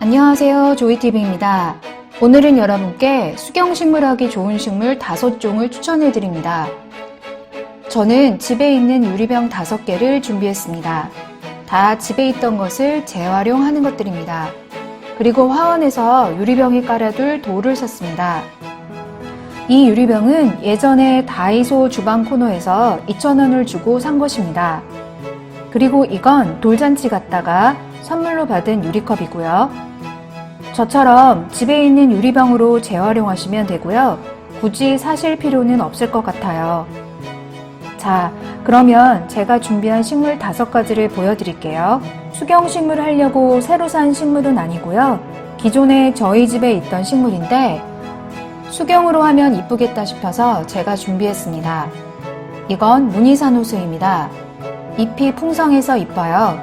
안녕하세요, 조이TV입니다. 오늘은 여러분께 수경식물하기 좋은 식물 5종을 추천해드립니다. 저는 집에 있는 유리병 5개를 준비했습니다. 다 집에 있던 것을 재활용하는 것들입니다. 그리고 화원에서 유리병에 깔아둘 돌을 샀습니다. 이 유리병은 예전에 다이소 주방 코너에서 2,000원을 주고 산 것입니다. 그리고 이건 돌잔치 갔다가 선물로 받은 유리컵이고요. 저처럼 집에 있는 유리병으로 재활용하시면 되고요. 굳이 사실 필요는 없을 것 같아요. 자, 그러면 제가 준비한 식물 5가지를 보여드릴게요. 수경식물 하려고 새로 산 식물은 아니고요. 기존에 저희 집에 있던 식물인데 수경으로 하면 이쁘겠다 싶어서 제가 준비했습니다. 이건 무늬산호수입니다. 잎이 풍성해서 이뻐요.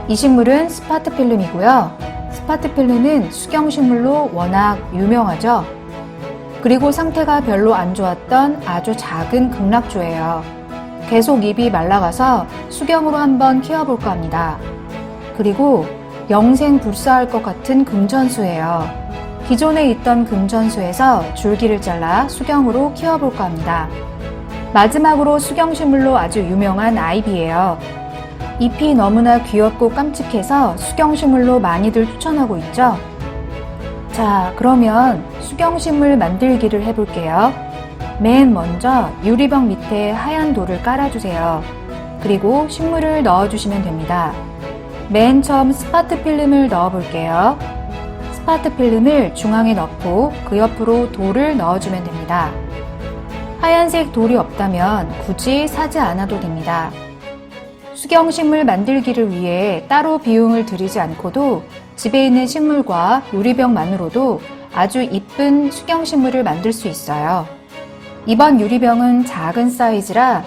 이 식물은 스파트필름이고요. 스파트필름은 수경식물로 워낙 유명하죠. 그리고 상태가 별로 안 좋았던 아주 작은 극락조예요. 계속 잎이 말라가서 수경으로 한번 키워볼까 합니다. 그리고 영생 불사할 것 같은 금전수예요. 기존에 있던 금전수에서 줄기를 잘라 수경으로 키워볼까 합니다. 마지막으로 수경식물로 아주 유명한 아이비예요. 잎이 너무나 귀엽고 깜찍해서 수경식물로 많이들 추천하고 있죠. 자, 그러면 수경식물 만들기를 해볼게요. 맨 먼저 유리병 밑에 하얀 돌을 깔아주세요. 그리고 식물을 넣어주시면 됩니다. 맨 처음 스파트필름을 넣어볼게요. 스파트필름을 중앙에 넣고 그 옆으로 돌을 넣어주면 됩니다. 하얀색 돌이 없다면 굳이 사지 않아도 됩니다. 수경식물 만들기를 위해 따로 비용을 들이지 않고도 집에 있는 식물과 유리병만으로도 아주 이쁜 수경식물을 만들 수 있어요. 이번 유리병은 작은 사이즈라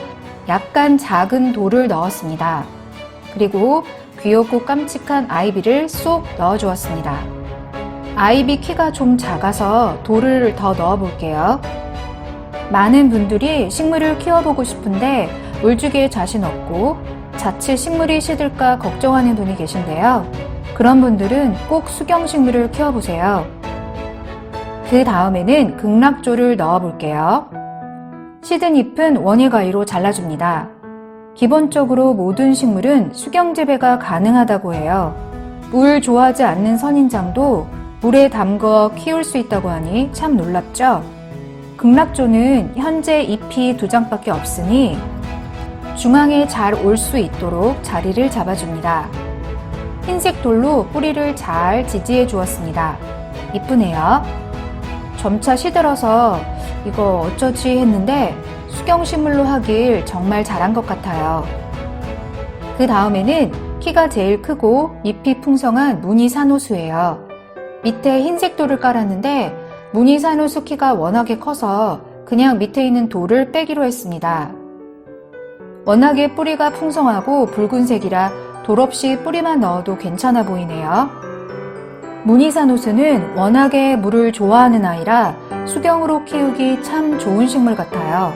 약간 작은 돌을 넣었습니다. 그리고 귀엽고 깜찍한 아이비를 쏙 넣어주었습니다. 아이비 키가 좀 작아서 돌을 더 넣어볼게요. 많은 분들이 식물을 키워보고 싶은데 물주기에 자신 없고 자칫 식물이 시들까 걱정하는 분이 계신데요. 그런 분들은 꼭 수경식물을 키워보세요. 그 다음에는 극락조를 넣어볼게요. 시든 잎은 원예 가위로 잘라줍니다. 기본적으로 모든 식물은 수경 재배가 가능하다고 해요. 물 좋아하지 않는 선인장도 물에 담궈 키울 수 있다고 하니 참 놀랍죠? 극락조는 현재 잎이 2장밖에 없으니 중앙에 잘 올 수 있도록 자리를 잡아줍니다. 흰색 돌로 뿌리를 잘 지지해 주었습니다. 이쁘네요. 점차 시들어서 이거 어쩌지 했는데 수경식물로 하길 정말 잘한 것 같아요. 그 다음에는 키가 제일 크고 잎이 풍성한 무늬산호수예요. 밑에 흰색 돌을 깔았는데 무늬산호수 키가 워낙에 커서 그냥 밑에 있는 돌을 빼기로 했습니다. 워낙에 뿌리가 풍성하고 붉은색이라 돌 없이 뿌리만 넣어도 괜찮아 보이네요. 무늬산호수는 워낙에 물을 좋아하는 아이라 수경으로 키우기 참 좋은 식물 같아요.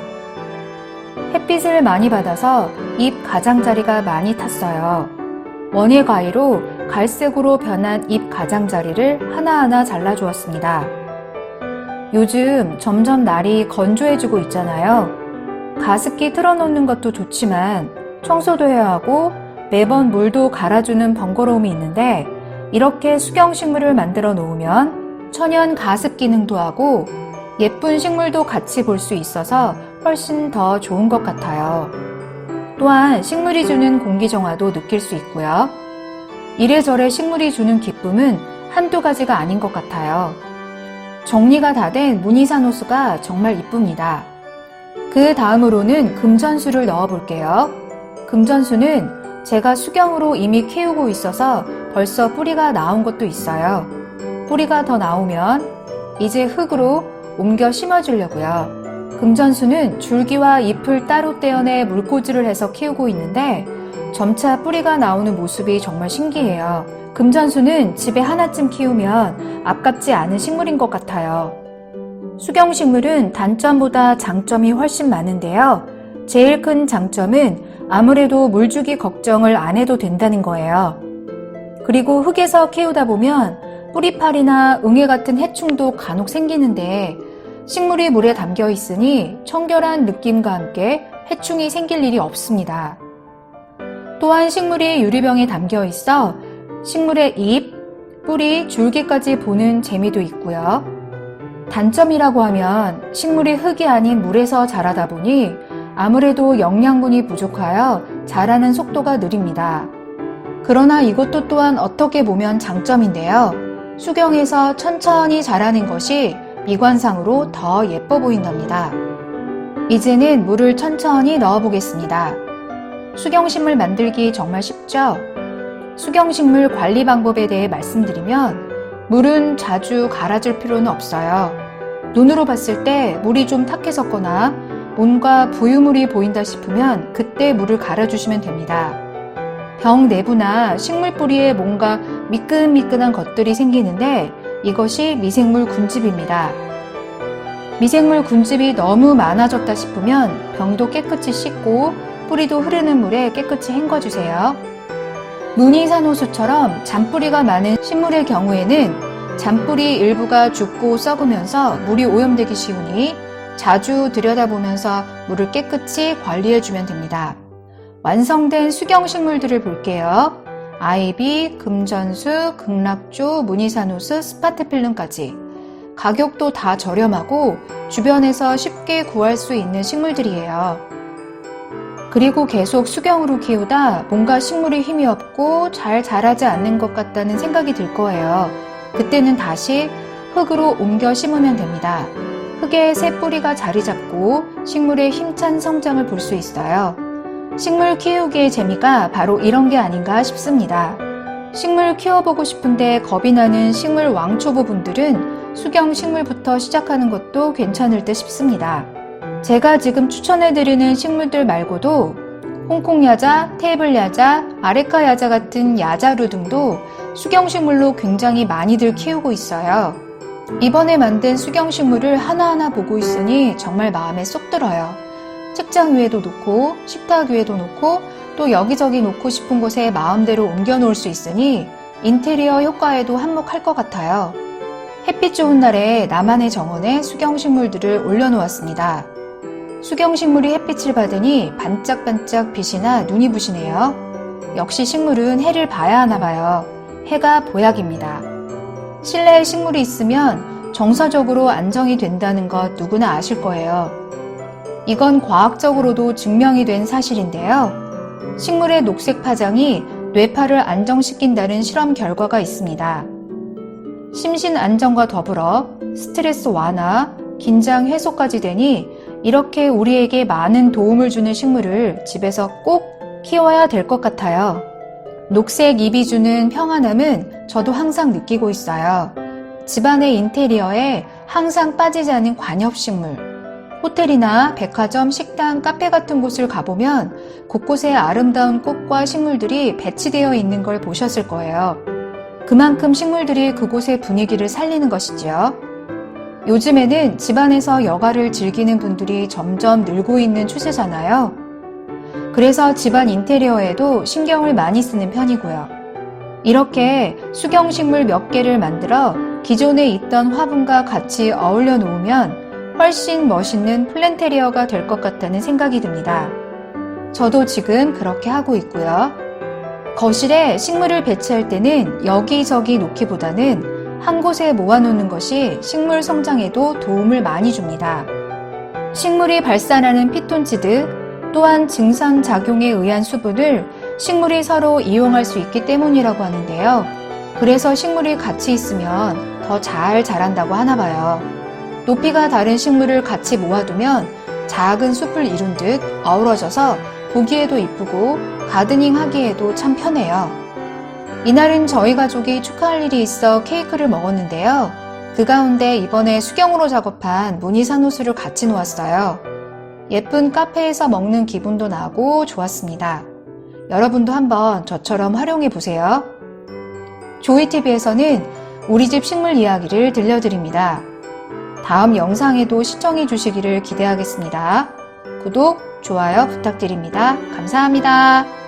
햇빛을 많이 받아서 잎 가장자리가 많이 탔어요. 원예 가위로 갈색으로 변한 잎 가장자리를 하나하나 잘라주었습니다. 요즘 점점 날이 건조해지고 있잖아요. 가습기 틀어놓는 것도 좋지만 청소도 해야 하고 매번 물도 갈아주는 번거로움이 있는데 이렇게 수경식물을 만들어 놓으면 천연 가습 기능도 하고 예쁜 식물도 같이 볼 수 있어서 훨씬 더 좋은 것 같아요. 또한 식물이 주는 공기정화도 느낄 수 있고요. 이래저래 식물이 주는 기쁨은 한두 가지가 아닌 것 같아요. 정리가 다 된 무늬산호수가 정말 이쁩니다. 그 다음으로는 금전수를 넣어볼게요. 금전수는 제가 수경으로 이미 키우고 있어서 벌써 뿌리가 나온 것도 있어요. 뿌리가 더 나오면 이제 흙으로 옮겨 심어주려고요. 금전수는 줄기와 잎을 따로 떼어내 물꽂이를 해서 키우고 있는데 점차 뿌리가 나오는 모습이 정말 신기해요. 금전수는 집에 하나쯤 키우면 아깝지 않은 식물인 것 같아요. 수경식물은 단점보다 장점이 훨씬 많은데요. 제일 큰 장점은 아무래도 물주기 걱정을 안 해도 된다는 거예요. 그리고 흙에서 키우다 보면 뿌리파리나 응애 같은 해충도 간혹 생기는데 식물이 물에 담겨 있으니 청결한 느낌과 함께 해충이 생길 일이 없습니다. 또한 식물이 유리병에 담겨 있어 식물의 잎, 뿌리, 줄기까지 보는 재미도 있고요. 단점이라고 하면 식물이 흙이 아닌 물에서 자라다 보니 아무래도 영양분이 부족하여 자라는 속도가 느립니다. 그러나 이것도 또한 어떻게 보면 장점인데요. 수경에서 천천히 자라는 것이 미관상으로 더 예뻐 보인답니다. 이제는 물을 천천히 넣어 보겠습니다. 수경식물 만들기 정말 쉽죠? 수경식물 관리 방법에 대해 말씀드리면 물은 자주 갈아줄 필요는 없어요. 눈으로 봤을 때 물이 좀 탁해졌거나 뭔가 부유물이 보인다 싶으면 그때 물을 갈아주시면 됩니다. 병 내부나 식물 뿌리에 뭔가 미끈미끈한 것들이 생기는데 이것이 미생물 군집입니다. 미생물 군집이 너무 많아졌다 싶으면 병도 깨끗이 씻고 뿌리도 흐르는 물에 깨끗이 헹궈주세요. 무늬산호수처럼 잔뿌리가 많은 식물의 경우에는 잔뿌리 일부가 죽고 썩으면서 물이 오염되기 쉬우니 자주 들여다보면서 물을 깨끗이 관리해주면 됩니다. 완성된 수경식물들을 볼게요. 아이비, 금전수, 극락조, 무늬산호수, 스파트필름까지. 가격도 다 저렴하고 주변에서 쉽게 구할 수 있는 식물들이에요. 그리고 계속 수경으로 키우다 뭔가 식물이 힘이 없고 잘 자라지 않는 것 같다는 생각이 들 거예요. 그때는 다시 흙으로 옮겨 심으면 됩니다. 흙에 새 뿌리가 자리 잡고 식물의 힘찬 성장을 볼 수 있어요. 식물 키우기의 재미가 바로 이런 게 아닌가 싶습니다. 식물 키워보고 싶은데 겁이 나는 식물 왕초보분들은 수경 식물부터 시작하는 것도 괜찮을 듯 싶습니다. 제가 지금 추천해드리는 식물들 말고도 홍콩야자, 테이블야자, 아레카야자 같은 야자루 등도 수경식물로 굉장히 많이들 키우고 있어요. 이번에 만든 수경식물을 하나하나 보고 있으니 정말 마음에 쏙 들어요. 책장 위에도 놓고 식탁 위에도 놓고 또 여기저기 놓고 싶은 곳에 마음대로 옮겨 놓을 수 있으니 인테리어 효과에도 한몫할 것 같아요. 햇빛 좋은 날에 나만의 정원에 수경식물들을 올려놓았습니다. 수경식물이 햇빛을 받으니 반짝반짝 빛이 나 눈이 부시네요. 역시 식물은 해를 봐야 하나 봐요. 해가 보약입니다. 실내에 식물이 있으면 정서적으로 안정이 된다는 것 누구나 아실 거예요. 이건 과학적으로도 증명이 된 사실인데요. 식물의 녹색 파장이 뇌파를 안정시킨다는 실험 결과가 있습니다. 심신 안정과 더불어 스트레스 완화, 긴장 해소까지 되니 이렇게 우리에게 많은 도움을 주는 식물을 집에서 꼭 키워야 될 것 같아요. 녹색 잎이 주는 평안함은 저도 항상 느끼고 있어요. 집안의 인테리어에 항상 빠지지 않은 관엽식물. 호텔이나 백화점, 식당, 카페 같은 곳을 가보면 곳곳에 아름다운 꽃과 식물들이 배치되어 있는 걸 보셨을 거예요. 그만큼 식물들이 그곳의 분위기를 살리는 것이지요. 요즘에는 집안에서 여가를 즐기는 분들이 점점 늘고 있는 추세잖아요. 그래서 집안 인테리어에도 신경을 많이 쓰는 편이고요. 이렇게 수경식물 몇 개를 만들어 기존에 있던 화분과 같이 어울려 놓으면 훨씬 멋있는 플랜테리어가 될 것 같다는 생각이 듭니다. 저도 지금 그렇게 하고 있고요. 거실에 식물을 배치할 때는 여기저기 놓기보다는 한 곳에 모아놓는 것이 식물 성장에도 도움을 많이 줍니다. 식물이 발산하는 피톤치드 또한 증상작용에 의한 수분을 식물이 서로 이용할 수 있기 때문이라고 하는데요. 그래서 식물이 같이 있으면 더 잘 자란다고 하나 봐요. 높이가 다른 식물을 같이 모아두면 작은 숲을 이룬 듯 어우러져서 보기에도 이쁘고 가드닝 하기에도 참 편해요. 이날은 저희 가족이 축하할 일이 있어 케이크를 먹었는데요. 그 가운데 이번에 수경으로 작업한 무늬산호수를 같이 놓았어요. 예쁜 카페에서 먹는 기분도 나고 좋았습니다. 여러분도 한번 저처럼 활용해 보세요. 조이TV에서는 우리 집 식물 이야기를 들려드립니다. 다음 영상에도 시청해 주시기를 기대하겠습니다. 구독, 좋아요 부탁드립니다. 감사합니다.